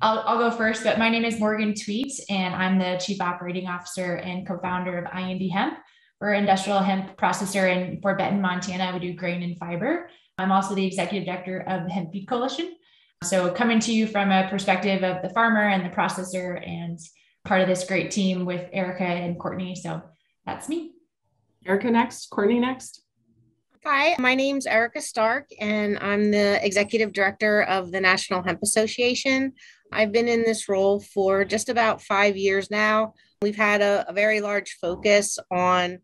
I'll go first, but my name is Morgan and I'm the Chief Operating Officer and co-founder of IND HEMP. We're an industrial hemp processor in Forebet Montana. We do grain and fiber. I'm also the executive director of the Hemp Coalition. So coming to you from a perspective of the farmer and the processor and part of this great team with Erica and Courtney. So that's me. Erica next, Courtney next. Hi, my name's Erica Stark, and I'm the executive director of the National Hemp Association. I've been in this role for just about 5 years now. We've had a very large focus on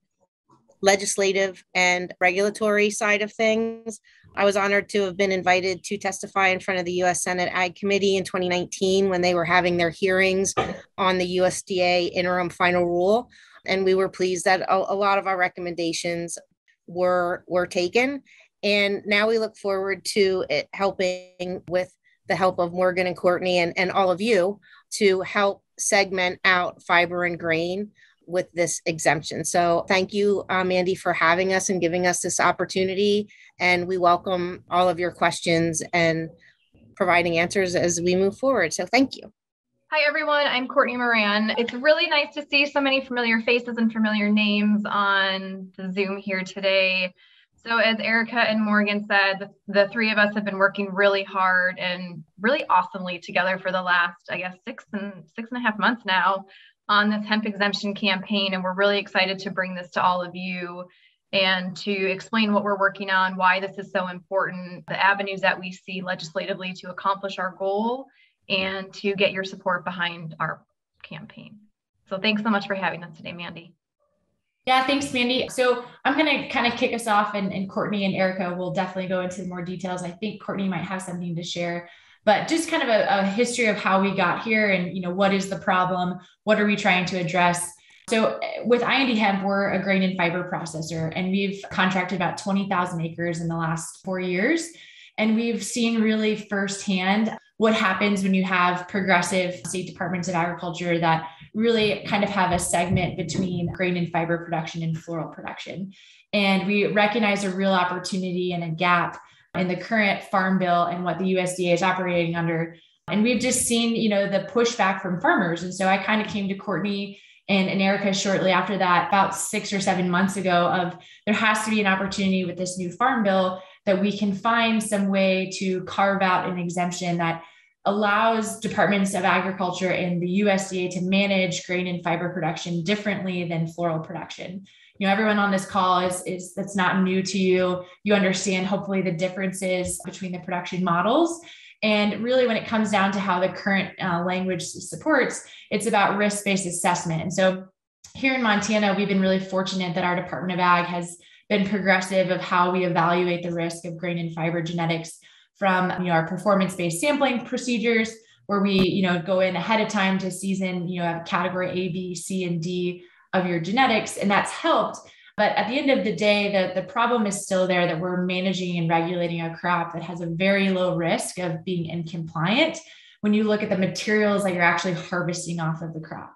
legislative and regulatory side of things. I was honored to have been invited to testify in front of the U.S. Senate Ag Committee in 2019 when they were having their hearings on the USDA interim final rule. And we were pleased that a lot of our recommendations were taken. And now we look forward to it helping with the help of Morgan and Courtney and all of you to help segment out fiber and grain with this exemption. So thank you, Mandi, for having us and giving us this opportunity. And we welcome all of your questions and providing answers as we move forward. So thank you. Hi, everyone. I'm Courtney Moran. It's really nice to see so many familiar faces and familiar names on the Zoom here today. So as Erica and Morgan said, the three of us have been working really hard and really awesomely together for the last, I guess, six and a half months now on this hemp exemption campaign. And we're really excited to bring this to all of you and to explain what we're working on, why this is so important, the avenues that we see legislatively to accomplish our goal, and to get your support behind our campaign. So thanks so much for having us today, Mandi. Yeah, thanks, Mandi. So I'm going to kind of kick us off, and Courtney and Erica will definitely go into more details. I think Courtney might have something to share, but just kind of a history of how we got here and, what is the problem? What are we trying to address? So with IND Hemp, we're a grain and fiber processor, and we've contracted about 20,000 acres in the last 4 years. And we've seen really firsthand what happens when you have progressive state departments of agriculture that really kind of have a segment between grain and fiber production and floral production. And we recognize a real opportunity and a gap in the current farm bill and what the USDA is operating under. And we've just seen, the pushback from farmers. And so I kind of came to Courtney and Erica shortly after that, about 6 or 7 months ago, of there has to be an opportunity with this new farm bill that we can find some way to carve out an exemption that allows departments of agriculture and the USDA to manage grain and fiber production differently than floral production. Everyone on this call is that's not new to you. You understand hopefully the differences between the production models. And really, when it comes down to how the current language supports, it's about risk-based assessment. And so here in Montana, we've been really fortunate that our Department of Ag has been progressive of how we evaluate the risk of grain and fiber genetics from our performance-based sampling procedures, where we go in ahead of time to season have category A, B, C, and D of your genetics, and that's helped. But at the end of the day, the problem is still there, that we're managing and regulating a crop that has a very low risk of being incompliant when you look at the materials that you're actually harvesting off of the crop.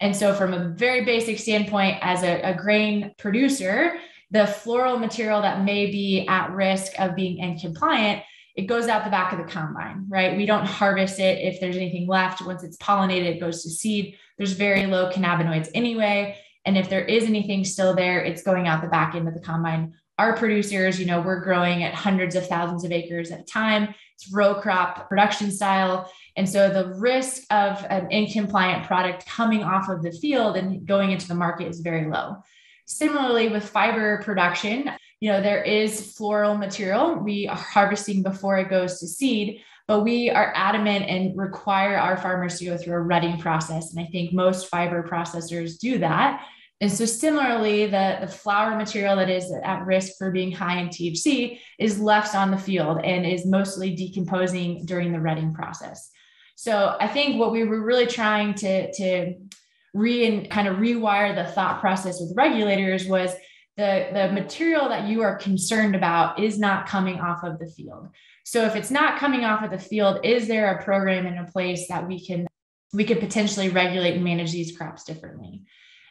And so from a very basic standpoint, as a grain producer, the floral material that may be at risk of being incompliant, it goes out the back of the combine, right? We don't harvest it. If there's anything left, once it's pollinated, it goes to seed. There's very low cannabinoids anyway. And if there is anything still there, it's going out the back end of the combine. Our producers, we're growing at hundreds of thousands of acres at a time. It's row crop production style. And so the risk of an incompliant product coming off of the field and going into the market is very low. Similarly, with fiber production, there is floral material. We are harvesting before it goes to seed, but we are adamant and require our farmers to go through a rutting process. And I think most fiber processors do that. And so similarly, the flower material that is at risk for being high in THC is left on the field and is mostly decomposing during the rutting process. So I think what we were really trying to rewire the thought process with regulators was the material that you are concerned about is not coming off of the field. So if it's not coming off of the field, is there a program in a place that we could potentially regulate and manage these crops differently?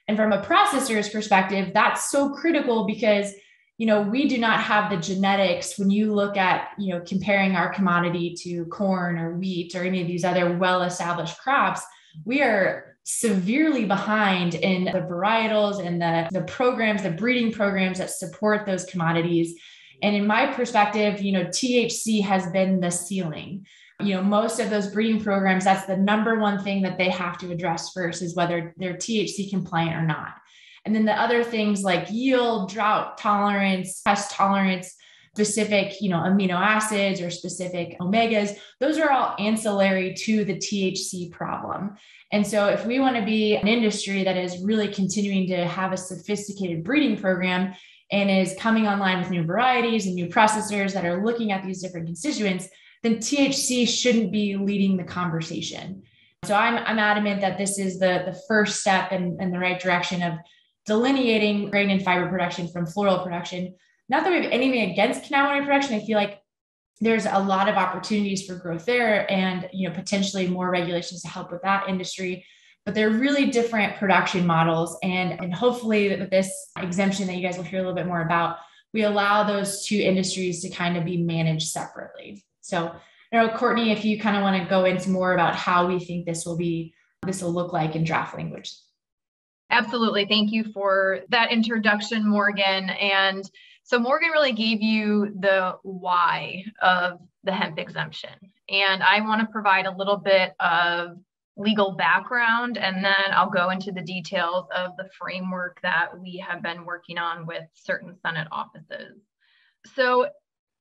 And from a processor's perspective, that's so critical because we do not have the genetics. When you look at, comparing our commodity to corn or wheat or any of these other well-established crops, we are severely behind in the varietals and the programs, the breeding programs that support those commodities. And in my perspective, THC has been the ceiling. Most of those breeding programs, that's the number one thing that they have to address first, is whether they're THC compliant or not. And then the other things like yield, drought tolerance, pest tolerance, specific, amino acids or specific omegas, those are all ancillary to the THC problem. And so if we want to be an industry that is really continuing to have a sophisticated breeding program and is coming online with new varieties and new processors that are looking at these different constituents, then THC shouldn't be leading the conversation. So I'm adamant that this is the first step in the right direction of delineating grain and fiber production from floral production. Not that we have anything against cannabinoid production. I feel like there's a lot of opportunities for growth there and, potentially more regulations to help with that industry, but they're really different production models. And hopefully with this exemption that you guys will hear a little bit more about, we allow those two industries to kind of be managed separately. So, Courtney, if you kind of want to go into more about how we think this will look like in draft language. Absolutely. Thank you for that introduction, Morgan. And so Morgan really gave you the why of the hemp exemption. And I want to provide a little bit of legal background, and then I'll go into the details of the framework that we have been working on with certain Senate offices. So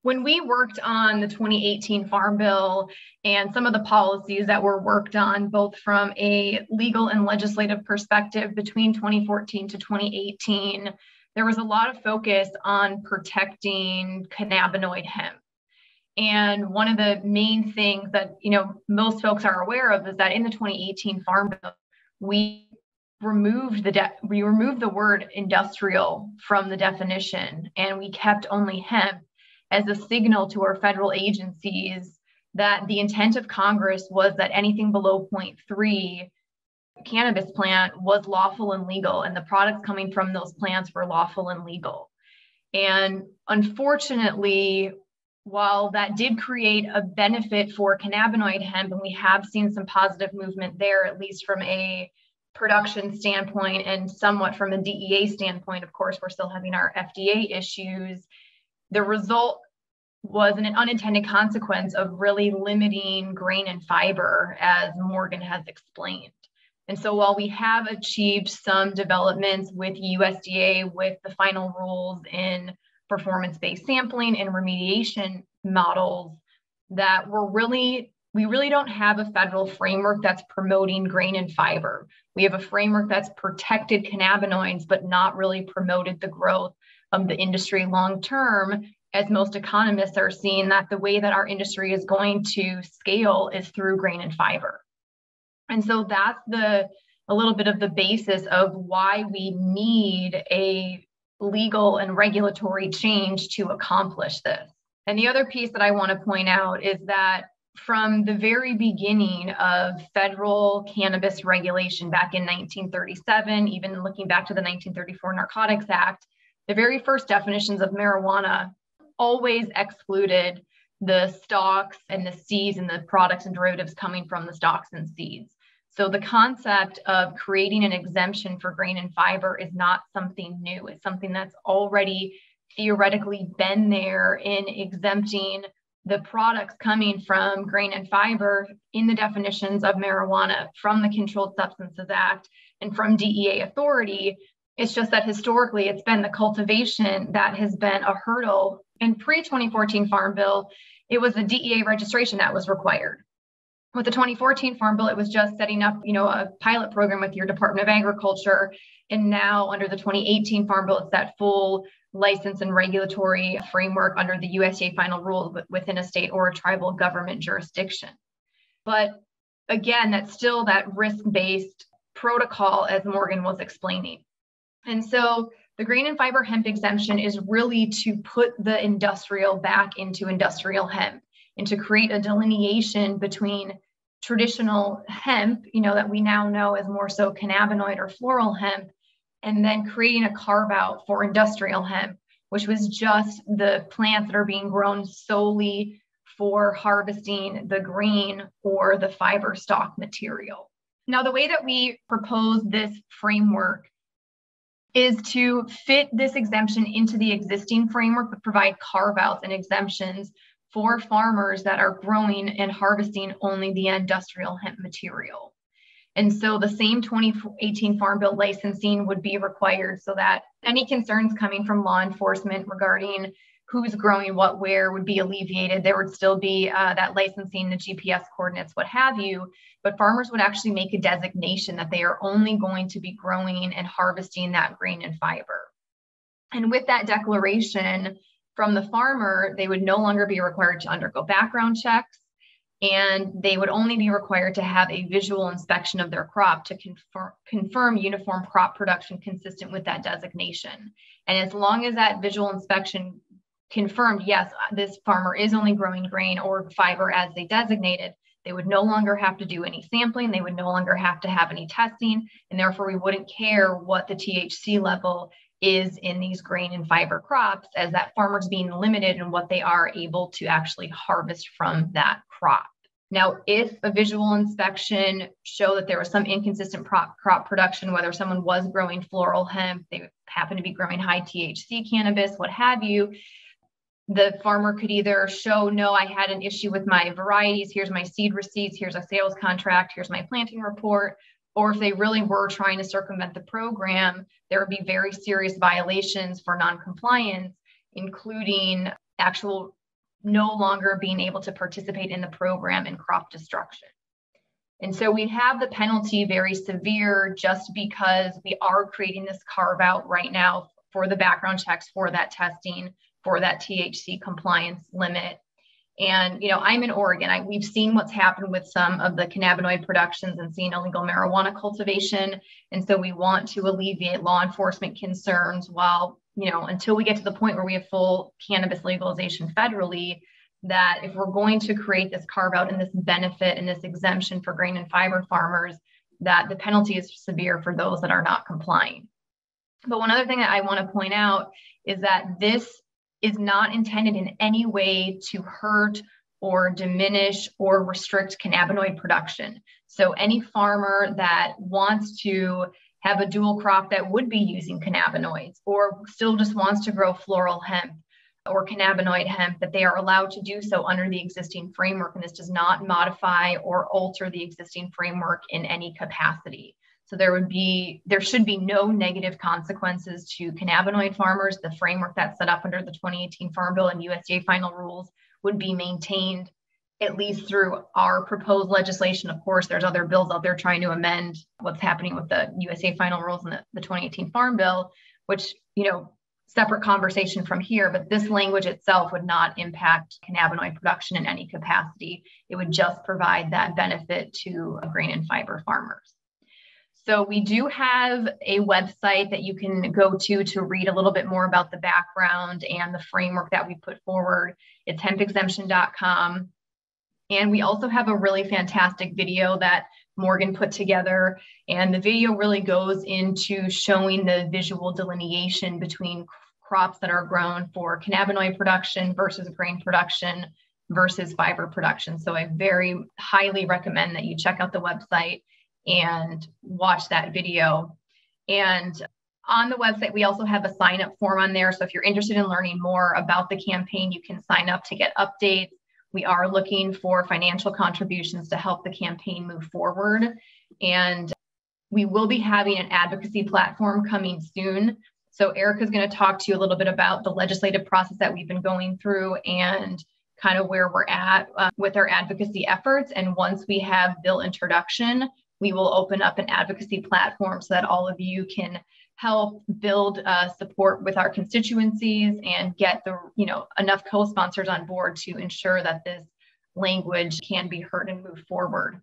when we worked on the 2018 Farm Bill and some of the policies that were worked on, both from a legal and legislative perspective between 2014 to 2018, there was a lot of focus on protecting cannabinoid hemp. And one of the main things that most folks are aware of is that in the 2018 Farm Bill, we removed the word industrial from the definition, and we kept only hemp as a signal to our federal agencies that the intent of Congress was that anything below 0.3 cannabis plant was lawful and legal, and the products coming from those plants were lawful and legal. And unfortunately, while that did create a benefit for cannabinoid hemp, and we have seen some positive movement there, at least from a production standpoint and somewhat from a DEA standpoint, of course, we're still having our FDA issues. The result was an unintended consequence of really limiting grain and fiber, as Morgan has explained. And so while we have achieved some developments with USDA with the final rules in performance-based sampling and remediation models, that we really don't have a federal framework that's promoting grain and fiber. We have a framework that's protected cannabinoids, but not really promoted the growth of the industry long-term, as most economists are seeing that the way that our industry is going to scale is through grain and fiber. And so that's a little bit of the basis of why we need a legal and regulatory change to accomplish this. And the other piece that I want to point out is that from the very beginning of federal cannabis regulation back in 1937, even looking back to the 1934 Narcotics Act, the very first definitions of marijuana always excluded the stalks and the seeds and the products and derivatives coming from the stalks and seeds. So the concept of creating an exemption for grain and fiber is not something new. It's something that's already theoretically been there in exempting the products coming from grain and fiber in the definitions of marijuana from the Controlled Substances Act and from DEA authority. It's just that historically it's been the cultivation that has been a hurdle. In pre-2014 Farm Bill, it was the DEA registration that was required. With the 2014 Farm Bill, it was just setting up, a pilot program with your Department of Agriculture. And now under the 2018 Farm Bill, it's that full license and regulatory framework under the USDA final rule within a state or a tribal government jurisdiction. But again, that's still that risk-based protocol, as Morgan was explaining. And so the grain and fiber hemp exemption is really to put the industrial back into industrial hemp and to create a delineation between traditional hemp, that we now know as more so cannabinoid or floral hemp, and then creating a carve out for industrial hemp, which was just the plants that are being grown solely for harvesting the grain or the fiber stock material. Now, the way that we propose this framework is to fit this exemption into the existing framework, but provide carve-outs and exemptions for farmers that are growing and harvesting only the industrial hemp material. And so the same 2018 Farm Bill licensing would be required so that any concerns coming from law enforcement regarding who's growing what where would be alleviated. There would still be that licensing, the GPS coordinates, what have you, but farmers would actually make a designation that they are only going to be growing and harvesting that grain and fiber. And with that declaration from the farmer, they would no longer be required to undergo background checks, and they would only be required to have a visual inspection of their crop to confirm uniform crop production consistent with that designation. And as long as that visual inspection confirmed, yes, this farmer is only growing grain or fiber as they designated, they would no longer have to do any sampling. They would no longer have to have any testing. And therefore, we wouldn't care what the THC level is in these grain and fiber crops, as that farmer's being limited in what they are able to actually harvest from that crop. Now, if a visual inspection showed that there was some inconsistent crop production, whether someone was growing floral hemp, they happen to be growing high THC cannabis, what have you, the farmer could either show, no, I had an issue with my varieties, here's my seed receipts, here's a sales contract, here's my planting report. Or if they really were trying to circumvent the program, there would be very serious violations for noncompliance, including actual no longer being able to participate in the program and crop destruction. And so we have the penalty very severe just because we are creating this carve out right now for the background checks, for that testing, for that THC compliance limit. And, you know, I'm in Oregon. We've seen what's happened with some of the cannabinoid productions and seen illegal marijuana cultivation. And so we want to alleviate law enforcement concerns while, you know, until we get to the point where we have full cannabis legalization federally, that if we're going to create this carve out and this benefit and this exemption for grain and fiber farmers, that the penalty is severe for those that are not complying. But one other thing that I want to point out is that this is not intended in any way to hurt or diminish or restrict cannabinoid production. So any farmer that wants to have a dual crop that would be using cannabinoids, or still just wants to grow floral hemp or cannabinoid hemp, that they are allowed to do so under the existing framework. And this does not modify or alter the existing framework in any capacity. So there should be no negative consequences to cannabinoid farmers. The framework that's set up under the 2018 Farm Bill and USDA final rules would be maintained, at least through our proposed legislation. Of course, there's other bills out there trying to amend what's happening with the USDA final rules and the 2018 Farm Bill, which, you know, separate conversation from here, but this language itself would not impact cannabinoid production in any capacity. It would just provide that benefit to grain and fiber farmers. So we do have a website that you can go to read a little bit more about the background and the framework that we put forward. It's hempexemption.com. And we also have a really fantastic video that Morgan put together. And the video really goes into showing the visual delineation between crops that are grown for cannabinoid production versus grain production versus fiber production. So I very highly recommend that you check out the website and watch that video. And on the website, we also have a sign up form on there. So if you're interested in learning more about the campaign, you can sign up to get updates. We are looking for financial contributions to help the campaign move forward. And we will be having an advocacy platform coming soon. So Erica's going to talk to you a little bit about the legislative process that we've been going through and kind of where we're at with our advocacy efforts. And once we have bill introduction, we will open up an advocacy platform so that all of you can help build support with our constituencies and get the, you know, enough co-sponsors on board to ensure that this language can be heard and move forward.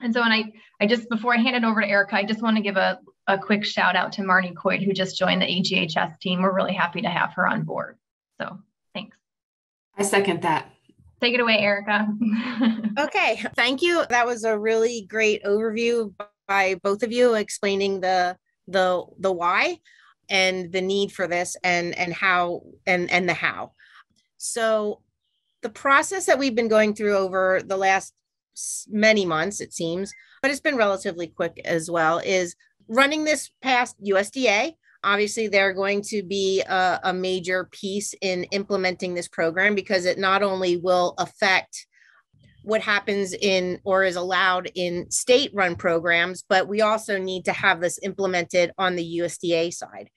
And so, and I just, before I hand it over to Erica, I just want to give a quick shout out to Mandi Coit, who just joined the AGHS team. We're really happy to have her on board. So thanks. I second that. Take it away, Erica. Okay, thank you. That was a really great overview by both of you explaining the why. and the need for this and how and the how. So the process that we've been going through over the last many months, it seems, but it's been relatively quick as well, is running this past USDA. Obviously, they're going to be a major piece in implementing this program because it not only will affect what happens in or is allowed in state-run programs, but we also need to have this implemented on the USDA side.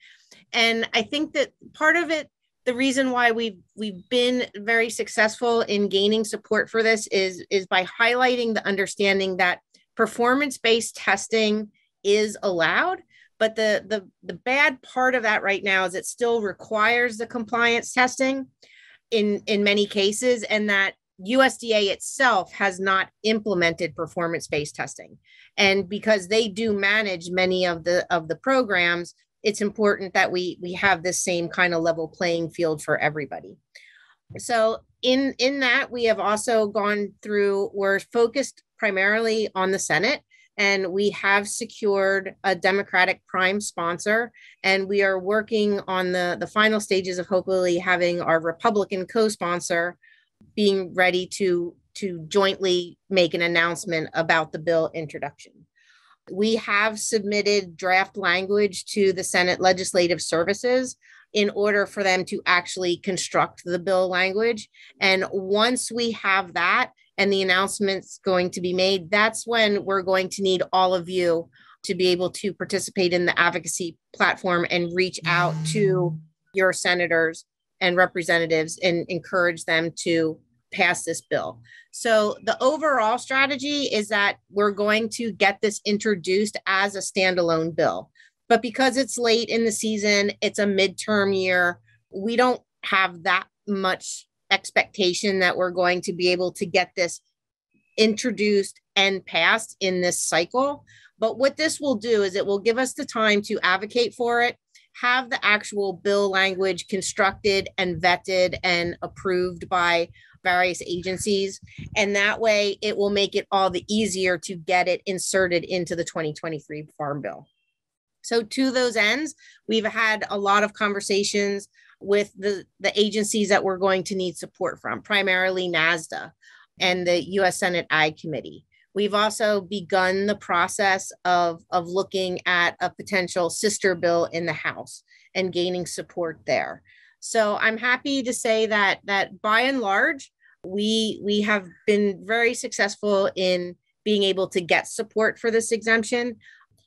And I think that part of it, the reason why we've been very successful in gaining support for this is by highlighting the understanding that performance-based testing is allowed, but the bad part of that right now is it still requires the compliance testing in many cases, and that USDA itself has not implemented performance-based testing. And because they do manage many of the programs, it's important that we have this same kind of level playing field for everybody. So in that, we have also gone through, we're focused primarily on the Senate, and we have secured a Democratic prime sponsor, and we are working on the final stages of hopefully having our Republican co-sponsor being ready to jointly make an announcement about the bill introduction. We have submitted draft language to the Senate Legislative Services in order for them to actually construct the bill language. And once we have that and the announcement's going to be made, that's when we're going to need all of you to be able to participate in the advocacy platform and reach out to your senators and representatives and encourage them to pass this bill. So the overall strategy is that we're going to get this introduced as a standalone bill. But because it's late in the season, it's a midterm year, we don't have that much expectation that we're going to be able to get this introduced and passed in this cycle. But what this will do is it will give us the time to advocate for it, have the actual bill language constructed and vetted and approved by various agencies. And that way it will make it all the easier to get it inserted into the 2023 Farm Bill. So to those ends, we've had a lot of conversations with the agencies that we're going to need support from, primarily NASDA and the U.S. Senate Ag Committee. We've also begun the process of looking at a potential sister bill in the House and gaining support there. So I'm happy to say that by and large, we have been very successful in being able to get support for this exemption.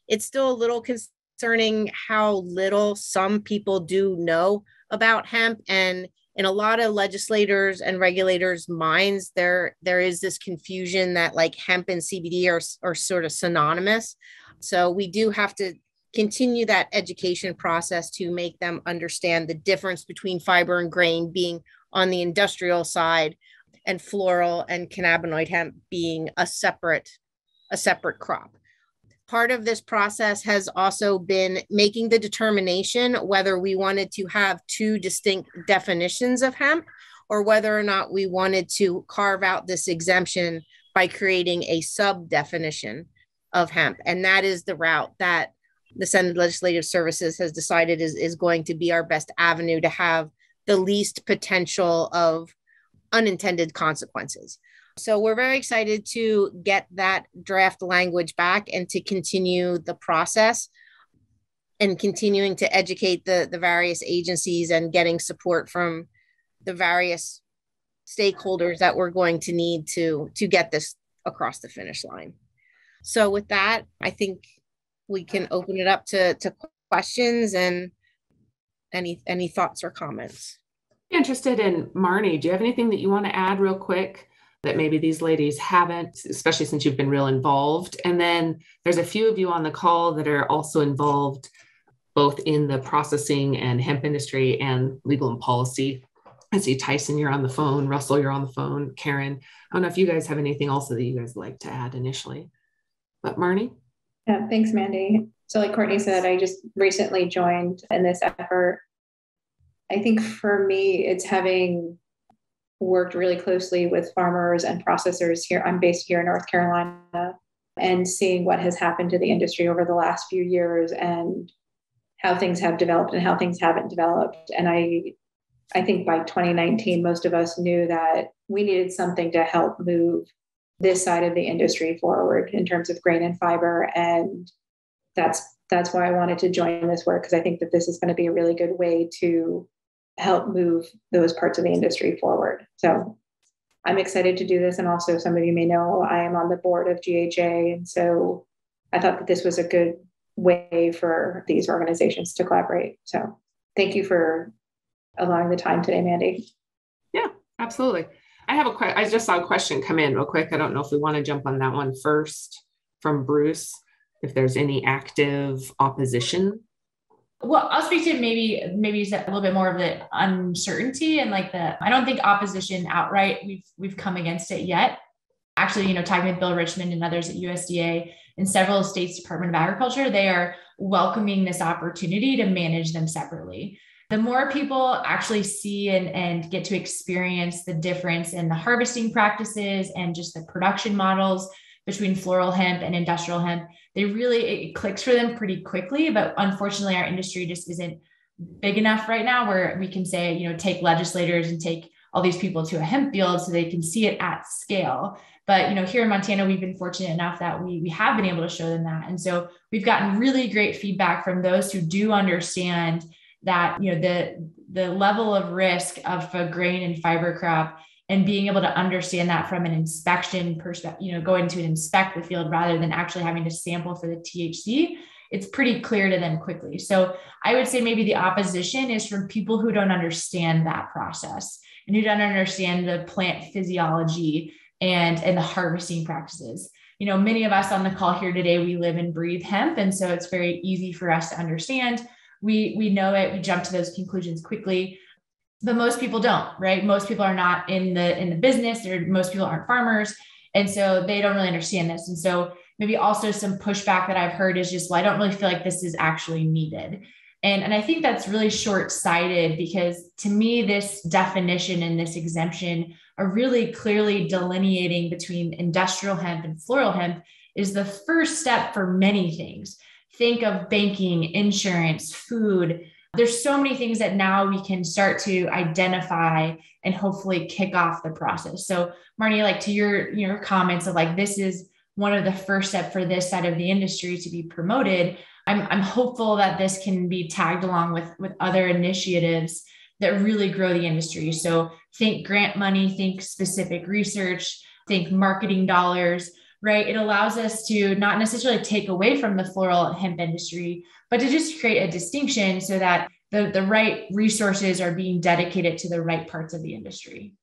It's still a little concerning how little some people do know about hemp, and in a lot of legislators and regulators' minds, there is this confusion that like hemp and CBD are sort of synonymous. So we do have to continue that education process to make them understand the difference between fiber and grain being on the industrial side and floral and cannabinoid hemp being a separate crop. Part of this process has also been making the determination whether we wanted to have two distinct definitions of hemp or whether or not we wanted to carve out this exemption by creating a sub-definition of hemp. And that is the route that the Senate Legislative Services has decided is going to be our best avenue to have the least potential of unintended consequences. So we're very excited to get that draft language back and to continue the process and continuing to educate the various agencies and getting support from the various stakeholders that we're going to need to get this across the finish line. So with that, I think we can open it up to questions and any thoughts or comments. Interested in Marnie, do you have anything that you want to add real quick that maybe these ladies haven't, especially since you've been real involved? And then there's a few of you on the call that are also involved both in the processing and hemp industry and legal and policy. I see Tyson, you're on the phone. Russell, you're on the phone. Karen, I don't know if you guys have anything also that you guys like to add initially, but Marnie? Yeah, thanks, Mandi. So like Courtney said, I just recently joined in this effort. I think for me, it's having worked really closely with farmers and processors here. I'm based here in North Carolina, and seeing what has happened to the industry over the last few years and how things have developed and how things haven't developed. And I think by 2019, most of us knew that we needed something to help move this side of the industry forward in terms of grain and fiber. And that's why I wanted to join this work, because I think that this is going to be a really good way to help move those parts of the industry forward. So I'm excited to do this. And also, some of you may know I am on the board of GHA. And so I thought that this was a good way for these organizations to collaborate. So thank you for allowing the time today, Mandi. Yeah, absolutely. I just saw a question come in real quick. I don't know if we want to jump on that one first from Bruce, if there's any active opposition. Well, I'll speak to maybe just a little bit more of the uncertainty and I don't think opposition outright, we've come against it yet. Actually, talking with Bill Richmond and others at USDA and several states' Department of Agriculture, they are welcoming this opportunity to manage them separately. The more people actually see and get to experience the difference in the harvesting practices and just the production models between floral hemp and industrial hemp, it clicks for them pretty quickly. But unfortunately, our industry just isn't big enough right now where we can say, take legislators and take all these people to a hemp field so they can see it at scale. But, here in Montana, we've been fortunate enough that we have been able to show them that. And so we've gotten really great feedback from those who do understand that, the level of risk of a grain and fiber crop, and being able to understand that from an inspection perspective, going to inspect the field rather than actually having to sample for the THC, it's pretty clear to them quickly. So I would say maybe the opposition is from people who don't understand that process and who don't understand the plant physiology and the harvesting practices. Many of us on the call here today, we live and breathe hemp. And so it's very easy for us to understand. We know it, we jump to those conclusions quickly. But most people don't, right? Most people are not in the business, or most people aren't farmers. And so they don't really understand this. And so maybe also some pushback that I've heard is just, well, I don't really feel like this is actually needed. And I think that's really short-sighted, because to me, this definition and this exemption are really clearly delineating between industrial hemp and floral hemp is the first step for many things. Think of banking, insurance, food. There's so many things that now we can start to identify and hopefully kick off the process. So Marnie, to your comments of this is one of the first steps for this side of the industry to be promoted. I'm hopeful that this can be tagged along with other initiatives that really grow the industry. So think grant money, think specific research, think marketing dollars, right? It allows us to not necessarily take away from the floral hemp industry, but to just create a distinction so that the right resources are being dedicated to the right parts of the industry.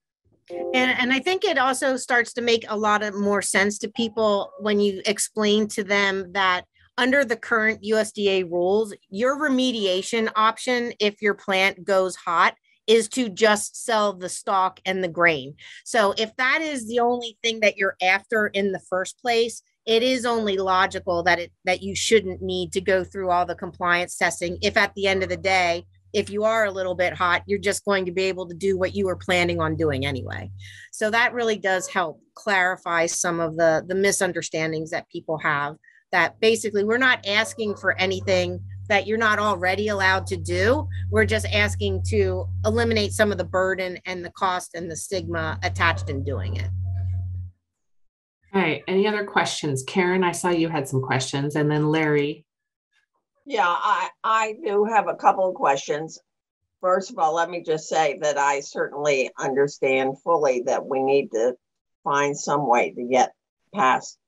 And I think it also starts to make a lot of more sense to people when you explain to them that under the current USDA rules, your remediation option, if your plant goes hot, is to just sell the stalk and the grain. So if that is the only thing that you're after in the first place, it is only logical that you shouldn't need to go through all the compliance testing. If at the end of the day, if you are a little bit hot, you're just going to be able to do what you were planning on doing anyway. So that really does help clarify some of the misunderstandings that people have, that basically we're not asking for anything that you're not already allowed to do. We're just asking to eliminate some of the burden and the cost and the stigma attached in doing it. All right. Any other questions? Karen, I saw you had some questions, and then Larry. Yeah, I do have a couple of questions. First of all, let me just say that I certainly understand fully that we need to find some way to get past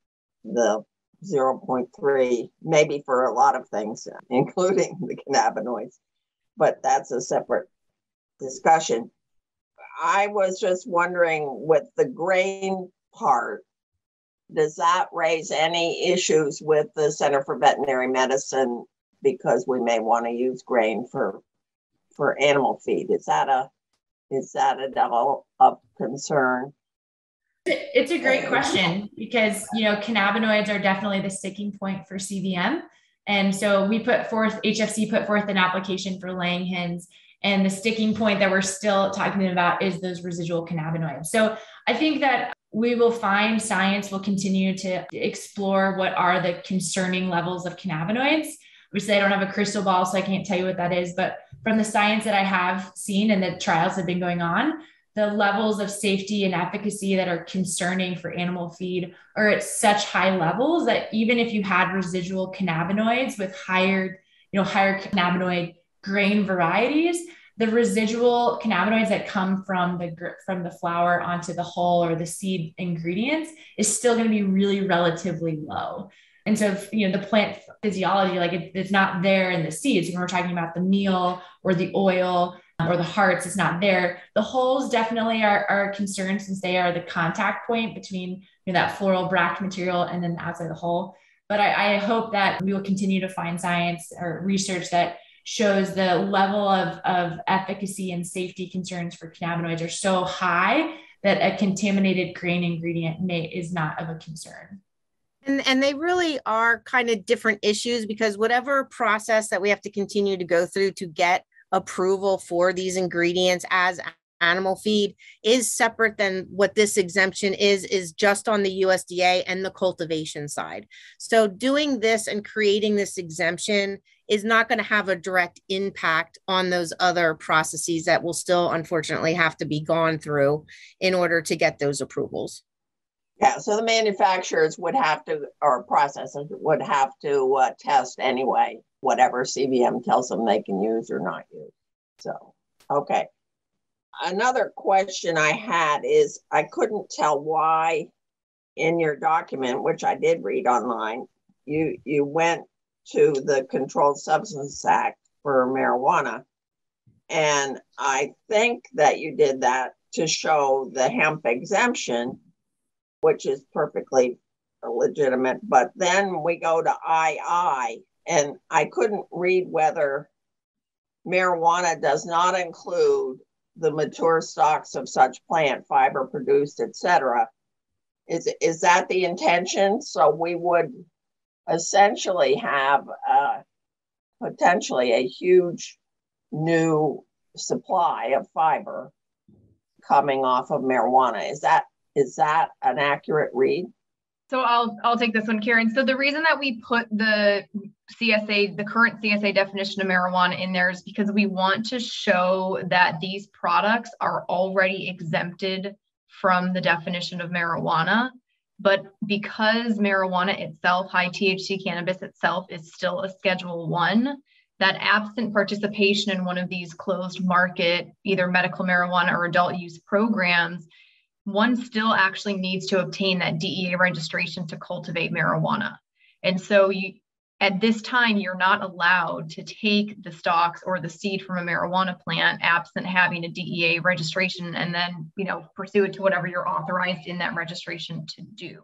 the 0.3, maybe for a lot of things, including the cannabinoids, but that's a separate discussion. I was just wondering, with the grain part, does that raise any issues with the Center for Veterinary Medicine, because we may want to use grain for animal feed? Is that at all of concern? It's a great question, because, cannabinoids are definitely the sticking point for CVM. And so HFC put forth an application for laying hens, and the sticking point that we're still talking about is those residual cannabinoids. So I think that science will continue to explore what are the concerning levels of cannabinoids. Obviously, I don't have a crystal ball, so I can't tell you what that is, but from the science that I have seen and the trials have been going on, the levels of safety and efficacy that are concerning for animal feed are at such high levels that even if you had residual cannabinoids with higher cannabinoid grain varieties, the residual cannabinoids that come from the flower onto the hull or the seed ingredients is still going to be really relatively low. And so, the plant physiology, like it's not there in the seeds. When we're talking about the meal or the oil or the hearts, it's not there. The hulls definitely are a concern since they are the contact point between that floral bract material and then outside the hull. But I hope that we will continue to find science or research that shows the level of efficacy and safety concerns for cannabinoids are so high that a contaminated grain ingredient is not of a concern. And they really are kind of different issues, because whatever process that we have to continue to go through to get approval for these ingredients as animal feed is separate than what this exemption is just on the USDA and the cultivation side. So doing this and creating this exemption is not going to have a direct impact on those other processes that will still unfortunately have to be gone through in order to get those approvals. Yeah, so the manufacturers would have to, or processors would have to test anyway, whatever CVM tells them they can use or not use. So, okay. Another question I had is, I couldn't tell why in your document, which I did read online, you went to the Controlled Substances Act for marijuana. And I think that you did that to show the hemp exemption, which is perfectly legitimate. But then we go to II, and I couldn't read whether marijuana does not include the mature stalks of such plant, fiber produced, etc. Is that the intention? So we would essentially have potentially a huge new supply of fiber coming off of marijuana. Is that an accurate read? So I'll take this one, Karen. So the reason that we put the CSA, the current CSA definition of marijuana in there is because we want to show that these products are already exempted from the definition of marijuana. But because marijuana itself, high THC cannabis itself, is still a Schedule 1, that absent participation in one of these closed market, either medical marijuana or adult use programs, one still actually needs to obtain that DEA registration to cultivate marijuana. And so at this time, you're not allowed to take the stalks or the seed from a marijuana plant absent having a DEA registration and then, pursue it to whatever you're authorized in that registration to do.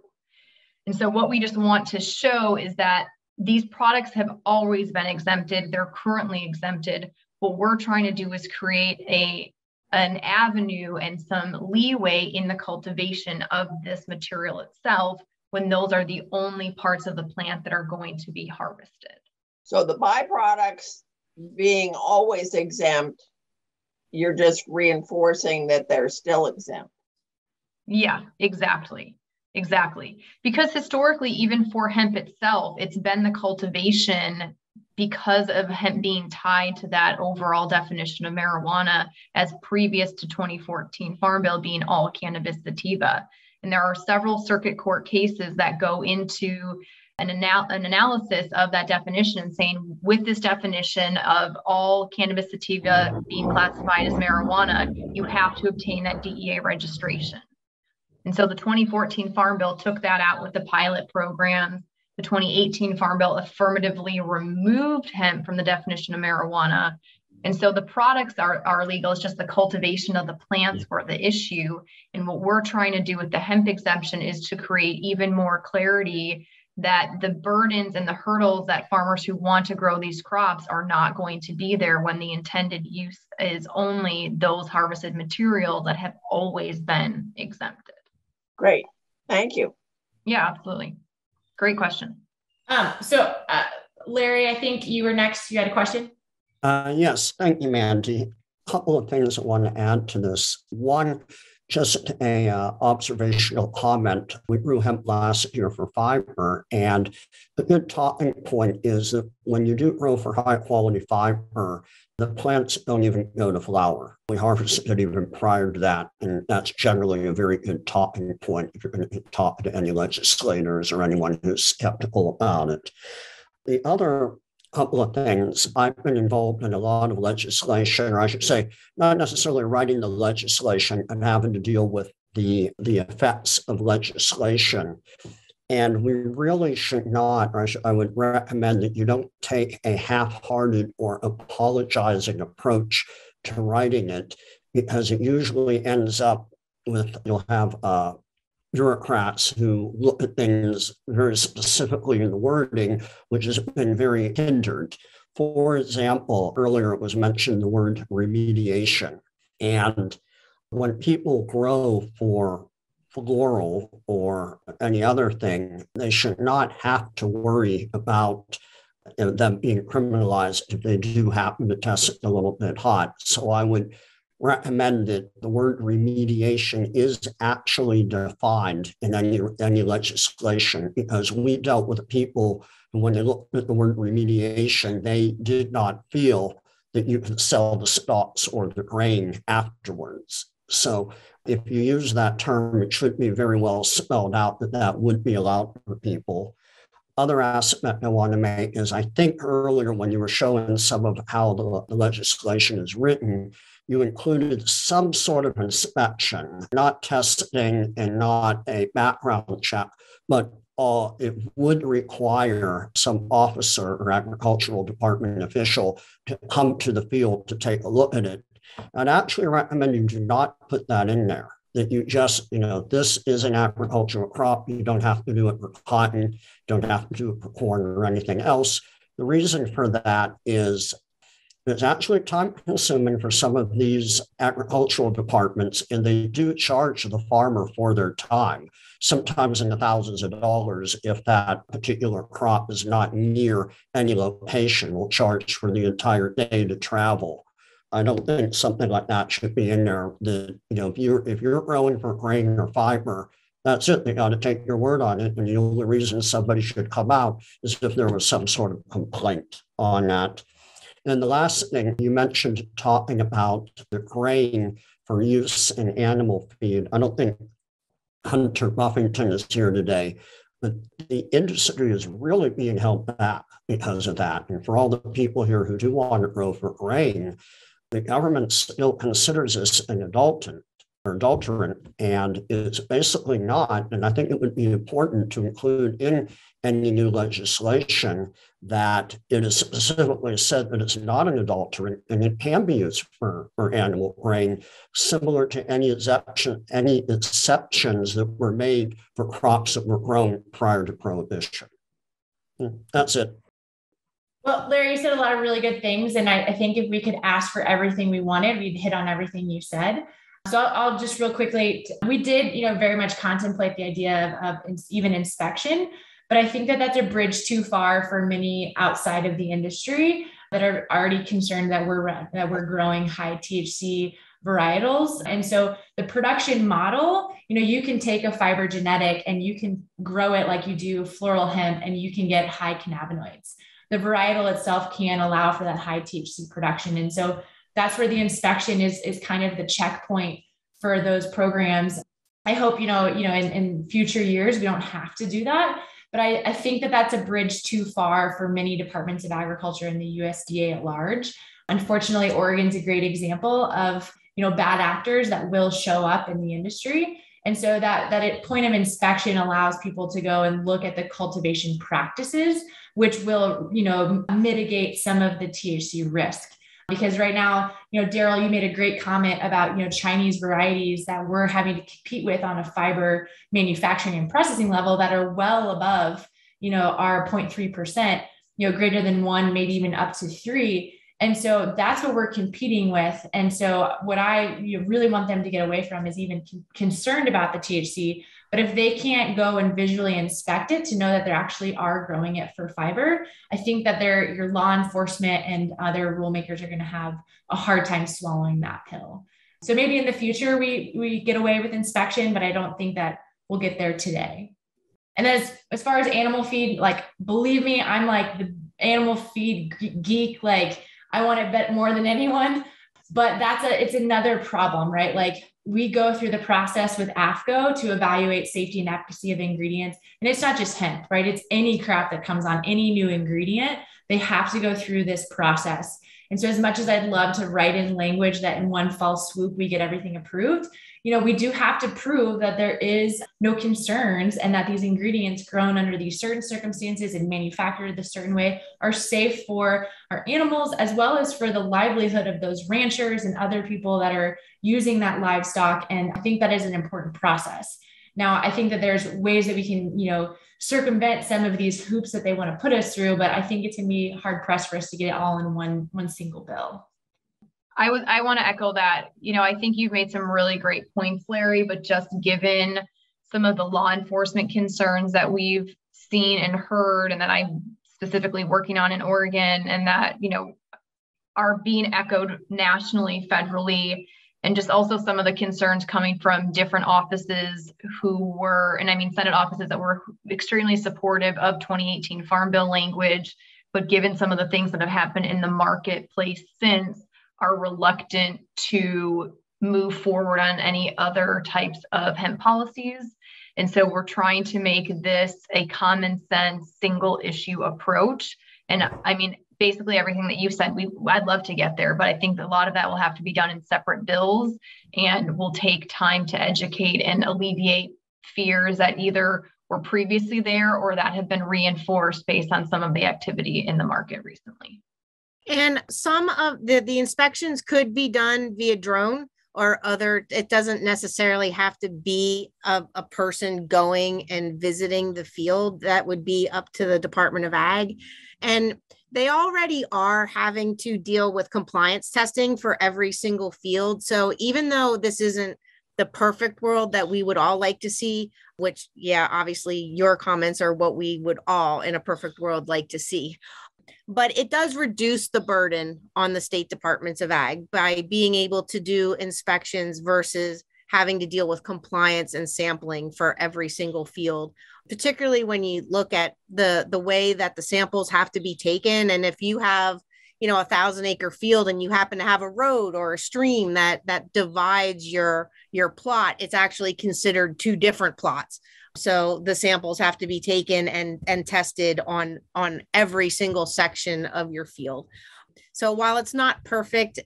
And so what we just want to show is that these products have always been exempted. They're currently exempted. What we're trying to do is create an avenue and some leeway in the cultivation of this material itself, when those are the only parts of the plant that are going to be harvested. So the byproducts being always exempt, you're just reinforcing that they're still exempt. Yeah, exactly. Because historically, even for hemp itself, it's been the cultivation, because of hemp being tied to that overall definition of marijuana as previous to 2014 Farm Bill being all cannabis sativa. And there are several circuit court cases that go into an analysis of that definition and saying, with this definition of all cannabis sativa being classified as marijuana, you have to obtain that DEA registration. And so the 2014 Farm Bill took that out with the pilot programs. The 2018 Farm Bill affirmatively removed hemp from the definition of marijuana. And so the products are legal. It's just the cultivation of the plants were the issue. And what we're trying to do with the hemp exemption is to create even more clarity that the burdens and the hurdles that farmers who want to grow these crops are not going to be there when the intended use is only those harvested materials that have always been exempted. Great. Thank you. Yeah, absolutely. Great question. So Larry, I think you were next. You had a question? Yes, thank you, Mandi. A couple of things I want to add to this. One Just a observational comment. We grew hemp last year for fiber, and the good talking point is that when you do grow for high quality fiber, the plants don't even go to flower. We harvest it even prior to that, and that's generally a very good talking point if you're going to talk to any legislators or anyone who's skeptical about it. The other couple of things. I've been involved in a lot of legislation, or I should say, not necessarily writing the legislation and having to deal with the effects of legislation. And we really should not, or I would recommend that you don't take a half-hearted or apologizing approach to writing it, because it usually ends up with, you'll have bureaucrats who look at things very specifically in the wording, which has been very hindered. For example, earlier it was mentioned the word remediation. And when people grow for floral or any other thing, they should not have to worry about them being criminalized if they do happen to test it a little bit hot. So I would recommend that the word remediation is actually defined in any legislation, because we dealt with people who, when they looked at the word remediation, they did not feel that you could sell the stalks or the grain afterwards. So if you use that term, it should be very well spelled out that that would be allowed for people. Other aspect I want to make is, I think earlier when you were showing some of how the legislation is written, you included some sort of inspection, not testing and not a background check, but it would require some officer or agricultural department official to come to the field to take a look at it. I'd actually recommend you do not put that in there, that you just, this is an agricultural crop. You don't have to do it for cotton, don't have to do it for corn or anything else. The reason for that is it's actually time consuming for some of these agricultural departments, and they do charge the farmer for their time, sometimes in the thousands of dollars if that particular crop is not near any location. Will charge for the entire day to travel. I don't think something like that should be in there. That, if you're growing for grain or fiber, that's it. They got to take your word on it. And the only reason somebody should come out is if there was some sort of complaint on that. And the last thing you mentioned, talking about the grain for use in animal feed. I don't think Hunter Buffington is here today, but the industry is really being held back because of that. And for all the people here who do want to grow for grain, the government still considers this an adulterant, and it's basically not. And I think it would be important to include in any new legislation that it is specifically said that it's not an adulterant and it can be used for animal grain, similar to any exceptions that were made for crops that were grown prior to prohibition. That's it. Well, Larry, you said a lot of really good things. And I think if we could ask for everything we wanted, we'd hit on everything you said. So I'll just real quickly, we did, very much contemplate the idea of even inspection, but I think that that's a bridge too far for many outside of the industry that are already concerned that we're growing high THC varietals. And so the production model, you can take a fiber genetic and you can grow it like you do floral hemp, and you can get high cannabinoids. The varietal itself can allow for that high THC production. And so that's where the inspection is kind of the checkpoint for those programs. I hope, in future years, we don't have to do that. But I think that that's a bridge too far for many departments of agriculture and the USDA at large. Unfortunately, Oregon's a great example of, bad actors that will show up in the industry. And so that at point of inspection allows people to go and look at the cultivation practices, which will, mitigate some of the THC risk. Because right now, Daryl, you made a great comment about, Chinese varieties that we're having to compete with on a fiber manufacturing and processing level that are well above, our 0.3%, greater than 1, maybe even up to 3. And so that's what we're competing with. And so what I really want them to get away from is even concerned about the THC. But if they can't go and visually inspect it to know that they actually are growing it for fiber, I think that your law enforcement and other rule makers are going to have a hard time swallowing that pill. So maybe in the future we get away with inspection, but I don't think that we'll get there today. And as far as animal feed, like, believe me, I'm like the animal feed geek. Like, I want it bet more than anyone, but it's another problem, right? Like, we go through the process with AFCO to evaluate safety and efficacy of ingredients. And it's not just hemp, right? It's any crop that comes on, any new ingredient, they have to go through this process. And so as much as I'd love to write in language that in one fell swoop, we get everything approved, we do have to prove that there is no concerns and that these ingredients grown under these certain circumstances and manufactured a certain way are safe for our animals, as well as for the livelihood of those ranchers and other people that are using that livestock. And I think that is an important process. Now, I think that there's ways that we can, circumvent some of these hoops that they want to put us through, but I think it's going to be hard pressed for us to get it all in one single bill. I want to echo that. I think you've made some really great points, Larry, but just given some of the law enforcement concerns that we've seen and heard, and that I'm specifically working on in Oregon, and that, are being echoed nationally, federally, and just also some of the concerns coming from different offices who were, and I mean Senate offices that were extremely supportive of 2018 Farm Bill language, but given some of the things that have happened in the marketplace since, are reluctant to move forward on any other types of hemp policies. And so we're trying to make this a common sense, single issue approach. And I mean, basically everything that you said, I'd love to get there, but I think that a lot of that will have to be done in separate bills and will take time to educate and alleviate fears that either were previously there or that have been reinforced based on some of the activity in the market recently. And some of the inspections could be done via drone or other. It doesn't necessarily have to be a person going and visiting the field. That would be up to the Department of Ag. And they already are having to deal with compliance testing for every single field. So even though this isn't the perfect world that we would all like to see, which, yeah, obviously your comments are what we would all in a perfect world like to see. But it does reduce the burden on the state departments of ag by being able to do inspections versus having to deal with compliance and sampling for every single field, particularly when you look at the way that the samples have to be taken. And if you have, 1,000-acre field and you happen to have a road or a stream that divides your plot, it's actually considered two different plots. So the samples have to be taken and tested on every single section of your field. So while it's not perfect,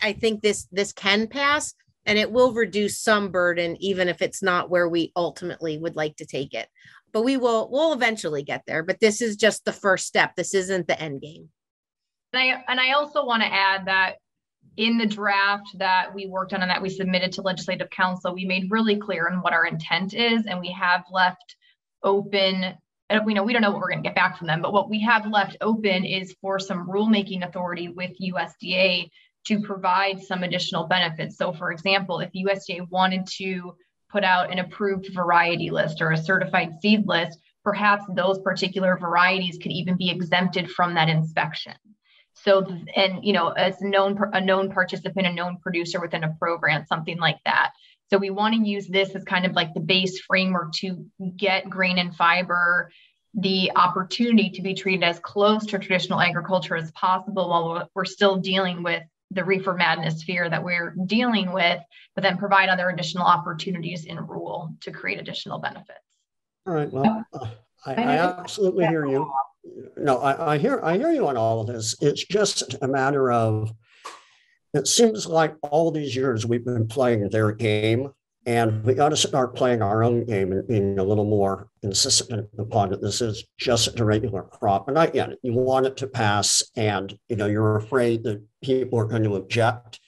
I think this can pass and it will reduce some burden, even if it's not where we ultimately would like to take it. But we'll eventually get there. But this is just the first step. This isn't the end game. And I also want to add that in the draft that we worked on and that we submitted to Legislative Council, we made really clear on what our intent is, and we have left open, and we don't know what we're going to get back from them, but what we have left open is for some rulemaking authority with USDA to provide some additional benefits. So for example, if USDA wanted to put out an approved variety list or a certified seed list, perhaps those particular varieties could even be exempted from that inspection. So, and, as a known participant, a known producer within a program, something like that. So we want to use this as kind of like the base framework to get grain and fiber the opportunity to be treated as close to traditional agriculture as possible while we're still dealing with the reefer madness fear that we're dealing with, but then provide other additional opportunities in rural to create additional benefits. All right. Well, I absolutely hear you. No, I hear you on all of this. It's just a matter of, it seems like all these years we've been playing their game, and we got to start playing our own game and being a little more insistent upon it. This is just a regular crop. And I get it. You want it to pass, and you're afraid that people are going to object.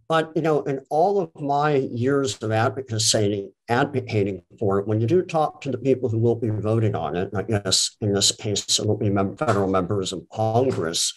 But, in all of my years of advocating for it, when you do talk to the people who will be voting on it, I guess in this case, it will be federal members of Congress,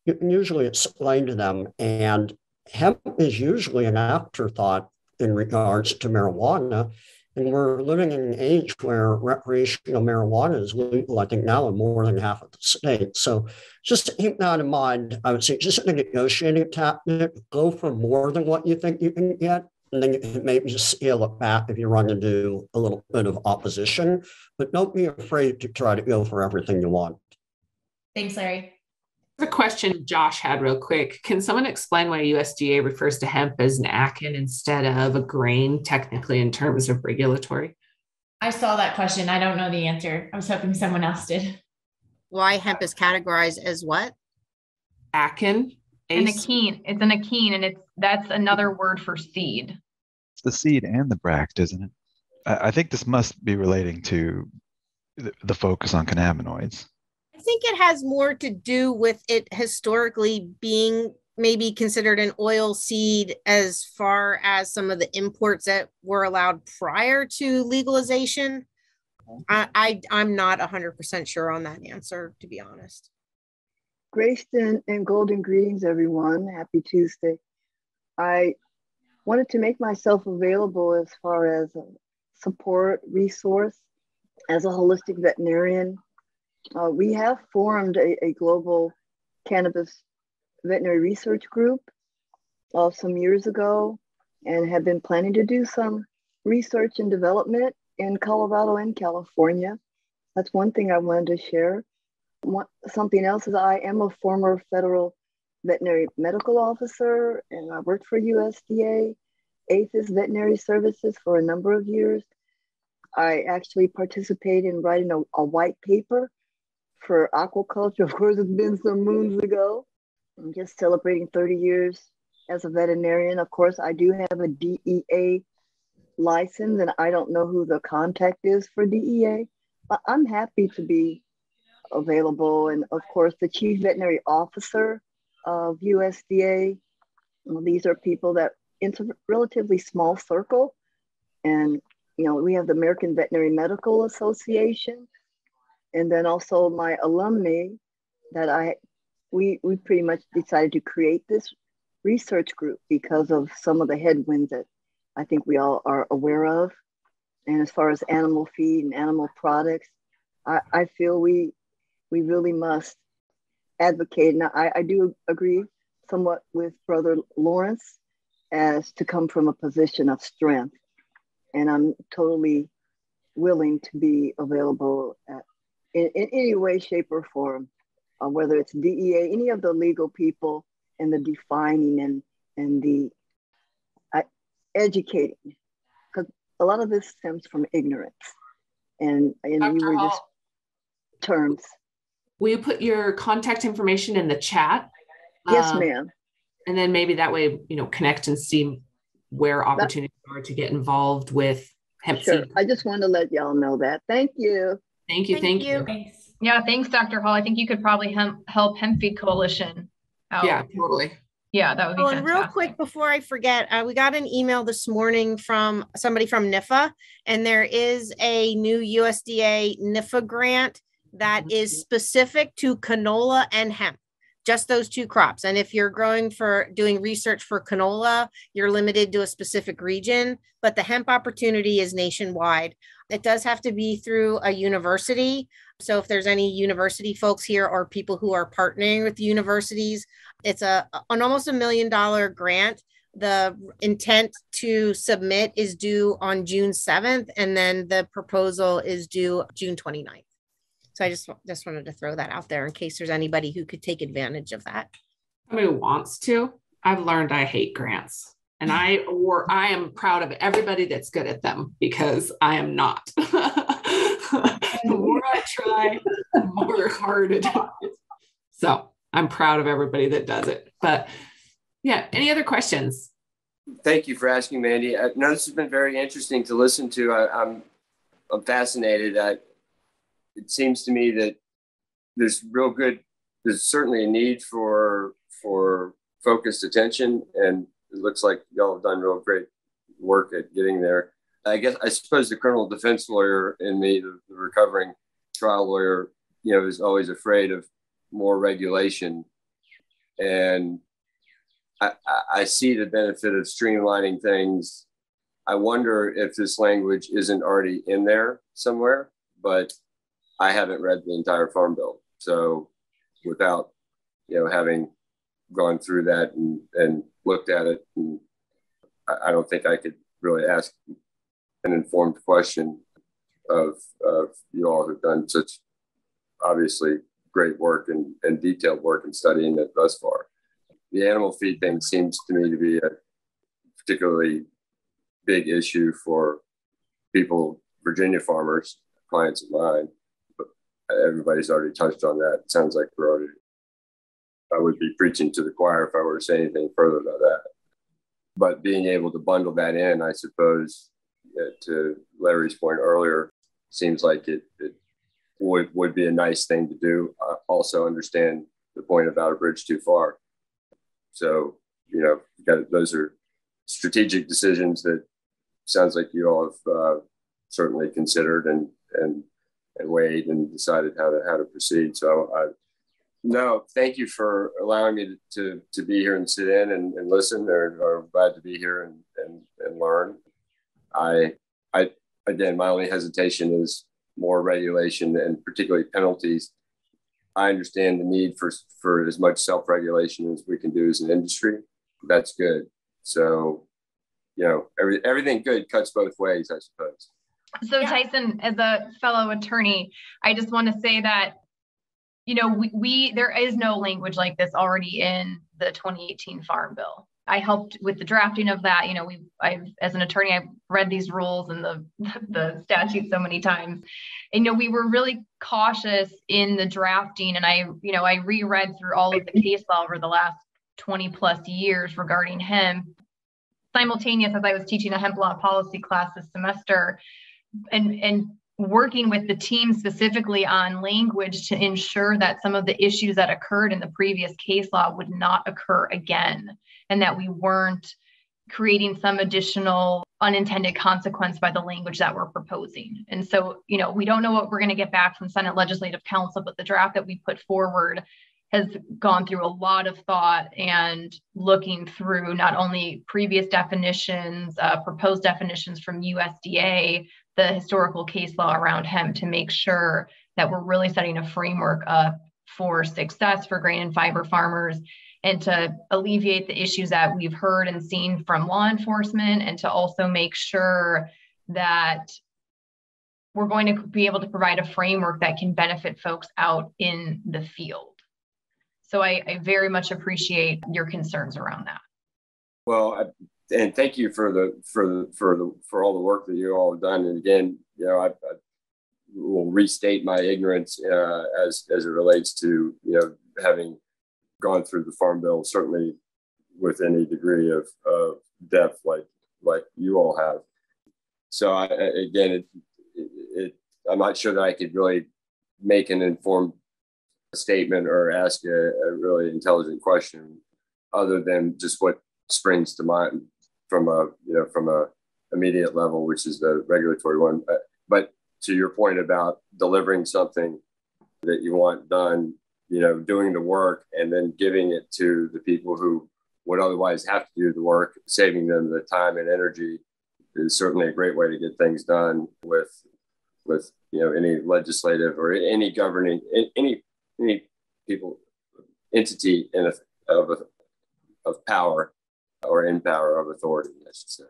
you can usually explain to them, and hemp is usually an afterthought in regards to marijuana. And we're living in an age where recreational marijuana is legal, I think, now in more than half of the states. So just to keep that in mind, I would say just a negotiating tactic, go for more than what you think you can get. And then you can maybe just scale it back if you run into a little bit of opposition. But don't be afraid to try to go for everything you want. Thanks, Larry. The question Josh had real quick. Can someone explain why USDA refers to hemp as an atkin instead of a grain, technically in terms of regulatory? I saw that question. I don't know the answer. I was hoping someone else did. Why hemp is categorized as what? Atkin. An akene. It's an akene, and that's another word for seed. It's the seed and the bract, isn't it? I think this must be relating to the focus on cannabinoids. I think it has more to do with it historically being maybe considered an oil seed as far as some of the imports that were allowed prior to legalization. I'm not 100% sure on that answer, to be honest. Grayston and golden greetings, everyone. Happy Tuesday. I wanted to make myself available as far as a support resource as a holistic veterinarian. We have formed a global cannabis veterinary research group some years ago and have been planning to do some research and development in Colorado and California. That's one thing I wanted to share. Something else is I am a former federal veterinary medical officer, and I worked for USDA, APHIS Veterinary Services for a number of years. I actually participated in writing a white paper for aquaculture. Of course, it's been some moons ago. I'm just celebrating 30 years as a veterinarian. Of course, I do have a DEA license, and I don't know who the contact is for DEA, but I'm happy to be available. And of course, the chief veterinary officer of USDA, these are people that it's a relatively small circle. And, we have the American Veterinary Medical Association. And then also my alumni that we pretty much decided to create this research group because of some of the headwinds that I think we all are aware of. And as far as animal feed and animal products, I feel we really must advocate. Now, I do agree somewhat with Brother Lawrence as to come from a position of strength. And I'm totally willing to be available in any way, shape, or form, whether it's DEA, any of the legal people, and the defining and the educating, because a lot of this stems from ignorance, and you were just terms. Will you put your contact information in the chat? Yes, ma'am. And then maybe that way, connect and see where opportunities are to get involved with hemp Sure. seed. I just wanted to let y'all know that. Thank you. Thank you. Thank you. Thanks. Yeah, thanks, Dr. Hall. I think you could probably help Hemp Feed Coalition out. Yeah, totally. Yeah, that would be fantastic. And real quick before I forget, we got an email this morning from somebody from NIFA, and there is a new USDA NIFA grant that is specific to canola and hemp, just those two crops. And if you're doing research for canola, you're limited to a specific region, but the hemp opportunity is nationwide. It does have to be through a university. So if there's any university folks here or people who are partnering with the universities, it's an almost $1 million grant. The intent to submit is due on June 7th, and then the proposal is due June 29th. So I just wanted to throw that out there in case there's anybody who could take advantage of that. Somebody who wants to. I've learned I hate grants, and I am proud of everybody that's good at them because I am not. The more I try, the more hard it is. So I'm proud of everybody that does it. But yeah, any other questions? Thank you for asking, Mandi. No, this has been very interesting to listen to. I'm fascinated. It seems to me that there's certainly a need for focused attention, and it looks like y'all have done real great work at getting there. I suppose the criminal defense lawyer in me, the recovering trial lawyer, is always afraid of more regulation. And I see the benefit of streamlining things I wonder if this language isn't already in there somewhere, but I haven't read the entire Farm Bill. So without, having gone through that and looked at it, and I don't think I could really ask an informed question of you all who've done such obviously great work and detailed work in studying it thus far. The animal feed thing seems to me to be a particularly big issue for people, Virginia farmers, clients of mine, but everybody's already touched on that. It sounds like I would be preaching to the choir if I were to say anything further about that. But being able to bundle that in, I suppose, to Larry's point earlier, seems like it would be a nice thing to do. I also understand the point about a bridge too far. So, those are strategic decisions that sounds like you all have certainly considered and weighed and decided how to proceed. So no, thank you for allowing me to be here and sit in and listen. Or glad to be here and learn. I again, my only hesitation is more regulation and particularly penalties. I understand the need for as much self-regulation as we can do as an industry. That's good. So, everything good cuts both ways, I suppose. So yeah. Tyson, as a fellow attorney, I just want to say that, there is no language like this already in the 2018 Farm Bill. I helped with the drafting of that. As an attorney, I've read these rules and the statute so many times. And, we were really cautious in the drafting. And I reread through all of the case law over the last 20 plus years regarding hemp, simultaneous as I was teaching a hemp law policy class this semester and working with the team specifically on language to ensure that some of the issues that occurred in the previous case law would not occur again, and that we weren't creating some additional unintended consequence by the language that we're proposing. And so, we don't know what we're going to get back from Senate Legislative Council, but the draft that we put forward has gone through a lot of thought and looking through not only previous definitions, proposed definitions from USDA, the historical case law around hemp, to make sure that we're really setting a framework up for success for grain and fiber farmers, and to alleviate the issues that we've heard and seen from law enforcement, and to also make sure that we're going to be able to provide a framework that can benefit folks out in the field. So I very much appreciate your concerns around that. Well, and thank you for all the work that you all have done. And again, I will restate my ignorance as it relates to having gone through the Farm Bill, certainly with any degree of depth like you all have. So I'm not sure that I could really make an informed statement or ask a really intelligent question other than just what springs to mind from a immediate level, which is the regulatory one. But to your point about delivering something that you want done, doing the work and then giving it to the people who would otherwise have to do the work, saving them the time and energy, is certainly a great way to get things done with any legislative or any governing, any people, entity of power or in power of authority, I should say.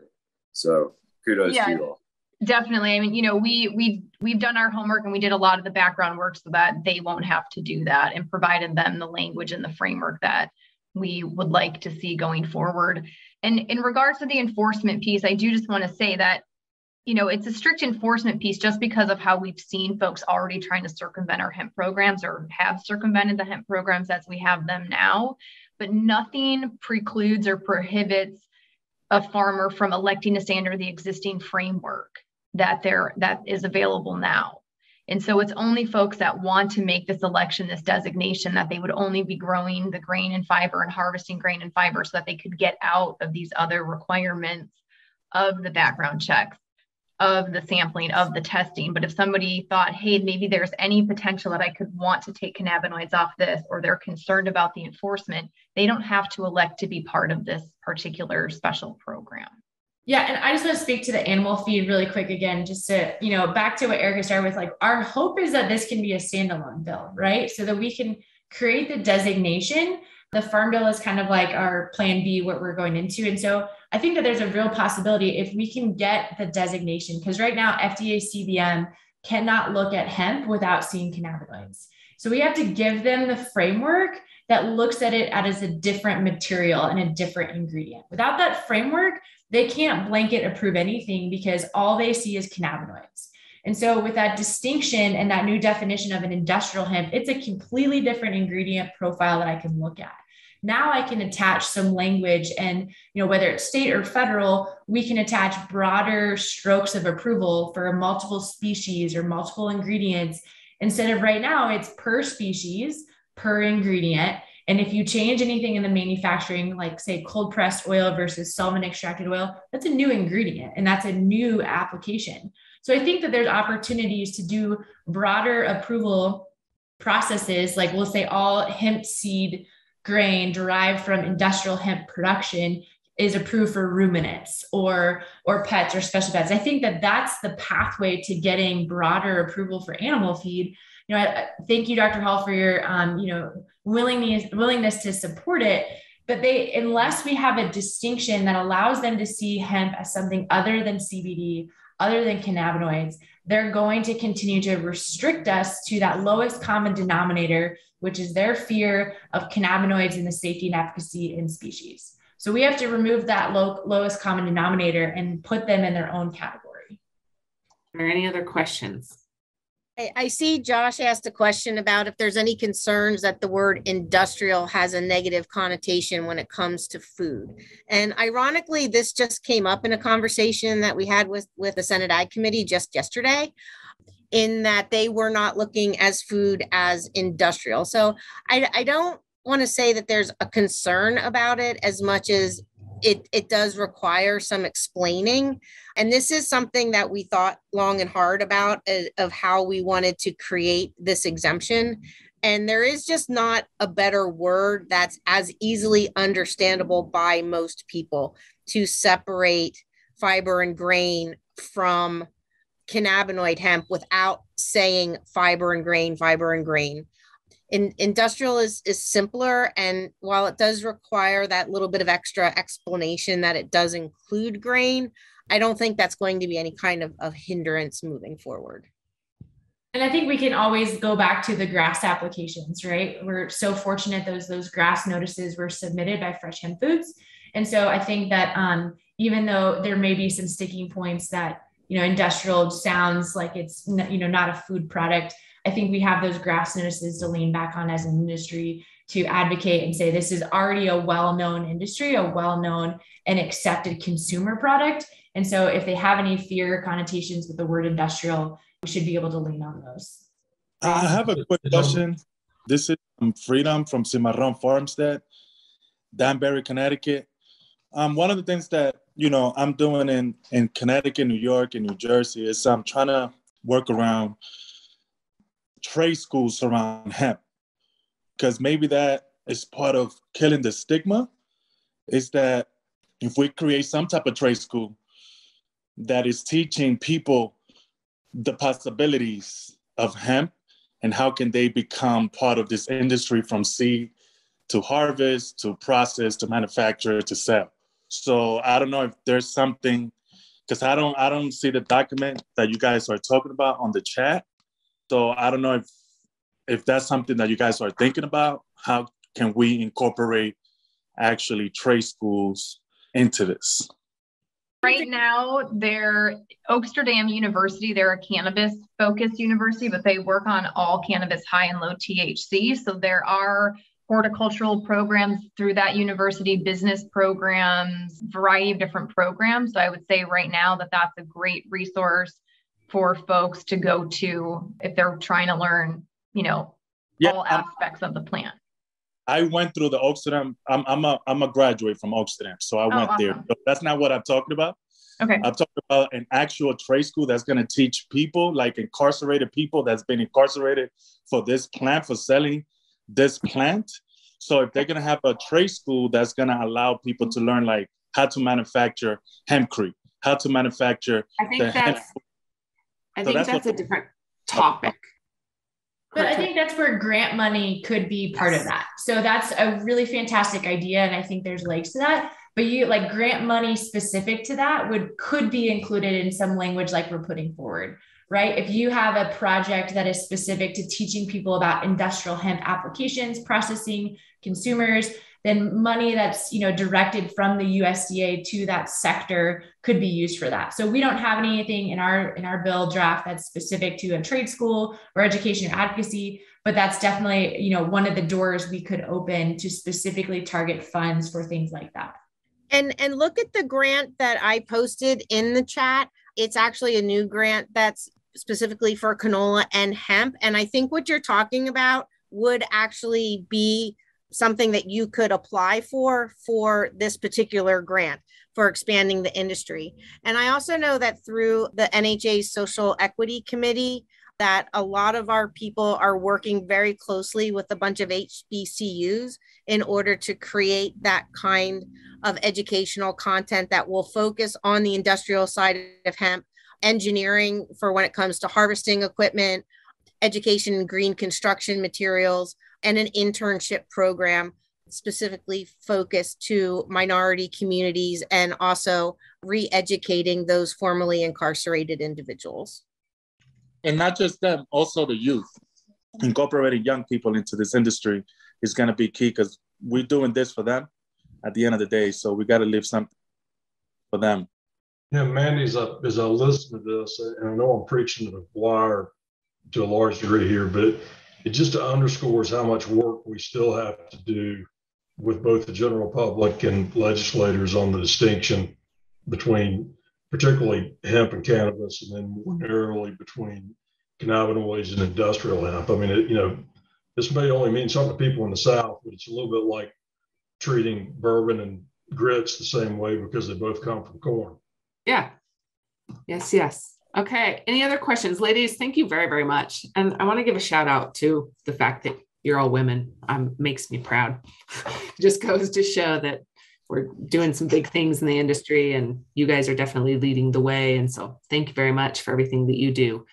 So kudos to you all. Definitely. I mean, we've done our homework and we did a lot of the background work so that they won't have to do that, and provided them the language and the framework that we would like to see going forward. And in regards to the enforcement piece, I do just want to say that, it's a strict enforcement piece just because of how we've seen folks already trying to circumvent our hemp programs, or have circumvented the hemp programs as we have them now. But nothing precludes or prohibits a farmer from electing to stay under the existing framework that is available now. And so it's only folks that want to make this election, this designation, that they would only be growing the grain and fiber and harvesting grain and fiber so that they could get out of these other requirements of the background checks, of the sampling, of the testing. But if somebody thought, hey, maybe there's any potential that I could want to take cannabinoids off this, or they're concerned about the enforcement, they don't have to elect to be part of this particular special program. Yeah, and I just want to speak to the animal feed really quick again, just to, back to what Erica started with, like our hope is that this can be a standalone bill, right? So that we can create the designation. The farm bill is kind of like our plan B, what we're going into. And so I think that there's a real possibility if we can get the designation, because right now FDA CBM cannot look at hemp without seeing cannabinoids. So we have to give them the framework that looks at it as a different material and a different ingredient. Without that framework, they can't blanket approve anything because all they see is cannabinoids. And so with that distinction and that new definition of an industrial hemp, it's a completely different ingredient profile that I can look at. Now I can attach some language and, whether it's state or federal, we can attach broader strokes of approval for multiple species or multiple ingredients. Instead of right now, it's per species, per ingredient. And if you change anything in the manufacturing, like say cold pressed oil versus solvent extracted oil, that's a new ingredient and that's a new application. So I think that there's opportunities to do broader approval processes, like we'll say all hemp seed grain derived from industrial hemp production is approved for ruminants or pets or special pets. I think that that's the pathway to getting broader approval for animal feed. Thank you, Dr. Hall, for your willingness to support it. But unless we have a distinction that allows them to see hemp as something other than CBD, other than cannabinoids, they're going to continue to restrict us to that lowest common denominator, which is their fear of cannabinoids and the safety and efficacy in species. So we have to remove that lowest common denominator and put them in their own category. Are there any other questions? I see Josh asked a question about if there's any concerns that the word industrial has a negative connotation when it comes to food. And ironically, this just came up in a conversation that we had with the Senate Ag Committee just yesterday, in that they were not looking as food as industrial. So I don't want to say that there's a concern about it as much as it does require some explaining. And this is something that we thought long and hard about of how we wanted to create this exemption. And there is just not a better word that's as easily understandable by most people to separate fiber and grain from cannabinoid hemp without saying fiber and grain, fiber and grain. Industrial is simpler. And while it does require that little bit of extra explanation that it does include grain, I don't think that's going to be any kind of hindrance moving forward. And I think we can always go back to the GRAS applications, right? We're so fortunate those GRAS notices were submitted by Fresh Hemp Foods. And so I think that even though there may be some sticking points that, industrial sounds like it's, not a food product, I think we have those GRAS notices to lean back on as an industry to advocate and say, this is already a well-known industry, a well-known and accepted consumer product. And so if they have any fear or connotations with the word industrial, we should be able to lean on those. I have a quick question. This is Freedom from Cimarron Farmstead, Danbury, Connecticut. One of the things that, I'm doing in Connecticut, New York, and New Jersey is I'm trying to work around trade schools around hemp, because maybe that is part of killing the stigma, is that if we create some type of trade school that is teaching people the possibilities of hemp and how can they become part of this industry from seed to harvest to process to manufacture to sell. So I don't know if there's something, because I don't see the document that you guys are talking about on the chat. So I don't know if that's something that you guys are thinking about. How can we incorporate actually trade schools into this? Right now, they're Oaksterdam University. They're a cannabis-focused university, but they work on all cannabis high and low THC. So there are horticultural programs through that university, business programs, variety of different programs. So I would say right now that's a great resource for folks to go to if they're trying to learn, all aspects of the plant. I went through the Oaksterdam. I'm a graduate from Oaksterdam, so I went there. But that's not what I'm talking about. Okay. I'm talking about an actual trade school that's going to teach people, like incarcerated people that's been incarcerated for this plant, for selling this plant. So if they're going to have a trade school that's going to allow people to learn like how to manufacture hempcrete, how to manufacture I think that's a different topic. But I think that's where grant money could be part of that. So that's a really fantastic idea. And I think there's legs to that. But you like grant money specific to that could be included in some language like we're putting forward, right? If you have a project that is specific to teaching people about industrial hemp applications, processing, consumers, then money that's, directed from the USDA to that sector could be used for that. So we don't have anything in our bill draft that's specific to a trade school or education or advocacy, but that's definitely, one of the doors we could open to specifically target funds for things like that. And look at the grant that I posted in the chat. It's actually a new grant that's specifically for canola and hemp. And I think what you're talking about would actually be something that you could apply for this particular grant for expanding the industry. And I also know that through the NHA's Social Equity Committee, that a lot of our people are working very closely with a bunch of HBCUs in order to create that kind of educational content that will focus on the industrial side of hemp, engineering for when it comes to harvesting equipment, education in green construction materials, and an internship program specifically focused to minority communities and also re-educating those formerly incarcerated individuals. And not just them, also the youth. Incorporating young people into this industry is going to be key because we're doing this for them at the end of the day. So we got to leave something for them. Yeah, Mandi, as I listen to this, and I know I'm preaching to the choir to a large degree here, but it just underscores how much work we still have to do with both the general public and legislators on the distinction between particularly hemp and cannabis, and then more narrowly between cannabinoids and industrial hemp. I mean, this may only mean something to people in the South, but it's a little bit like treating bourbon and grits the same way because they both come from corn. Yeah. Yes. Okay. Any other questions? Ladies, thank you very, very much. And I want to give a shout out to the fact that you're all women. Makes me proud. Just goes to show that we're doing some big things in the industry and you guys are definitely leading the way. And so thank you very much for everything that you do.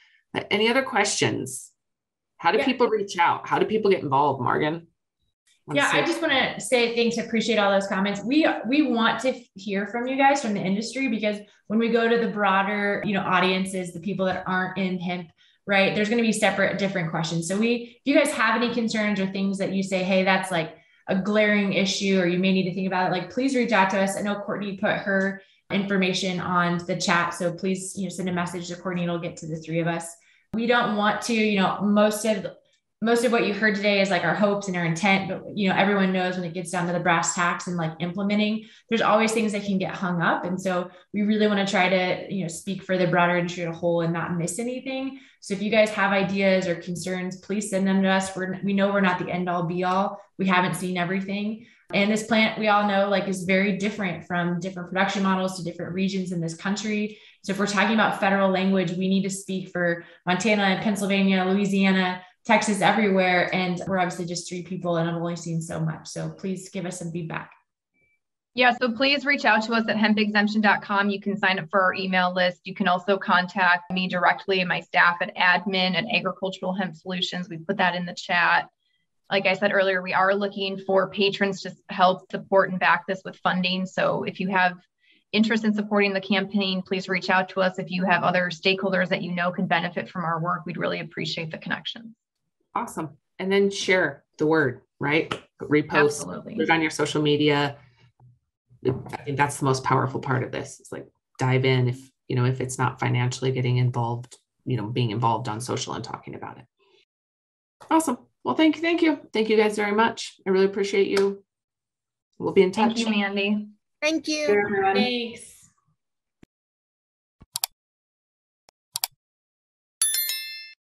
Any other questions? How do people reach out? How do people get involved, Morgan? I just want to say thanks. I appreciate all those comments. We want to hear from you guys from the industry, because when we go to the broader, audiences, the people that aren't in hemp, right, there's going to be separate, different questions. So if you guys have any concerns or things that you say, hey, that's like a glaring issue, or you may need to think about it, like, please reach out to us. I know Courtney put her information on the chat. So please, send a message to Courtney. It'll get to the three of us. We don't want to, most of what you heard today is like our hopes and our intent, but everyone knows when it gets down to the brass tacks and like implementing, there's always things that can get hung up. And so we really want to try to, speak for the broader industry as a whole and not miss anything. So if you guys have ideas or concerns, please send them to us. We know we're not the end all be all. We haven't seen everything. And this plant, we all know, is very different from different production models to different regions in this country. So if we're talking about federal language, we need to speak for Montana and Pennsylvania, Louisiana, Texas, everywhere. And we're obviously just three people and I've only seen so much. So please give us some feedback. Yeah, so please reach out to us at hempexemption.com. You can sign up for our email list. You can also contact me directly and my staff at admin at Agricultural Hemp Solutions. We put that in the chat. Like I said earlier, we are looking for patrons to help support and back this with funding. So if you have interest in supporting the campaign, please reach out to us. If you have other stakeholders that can benefit from our work, we'd really appreciate the connection. Awesome. And then share the word, right? Repost, Absolutely. put it on your social media. I think that's the most powerful part of this. It's like dive in if it's not financially getting involved, being involved on social and talking about it. Awesome. Well, thank you. Thank you guys very much. I really appreciate you. We'll be in touch. Thank you, Mandi. Thank you. Thanks.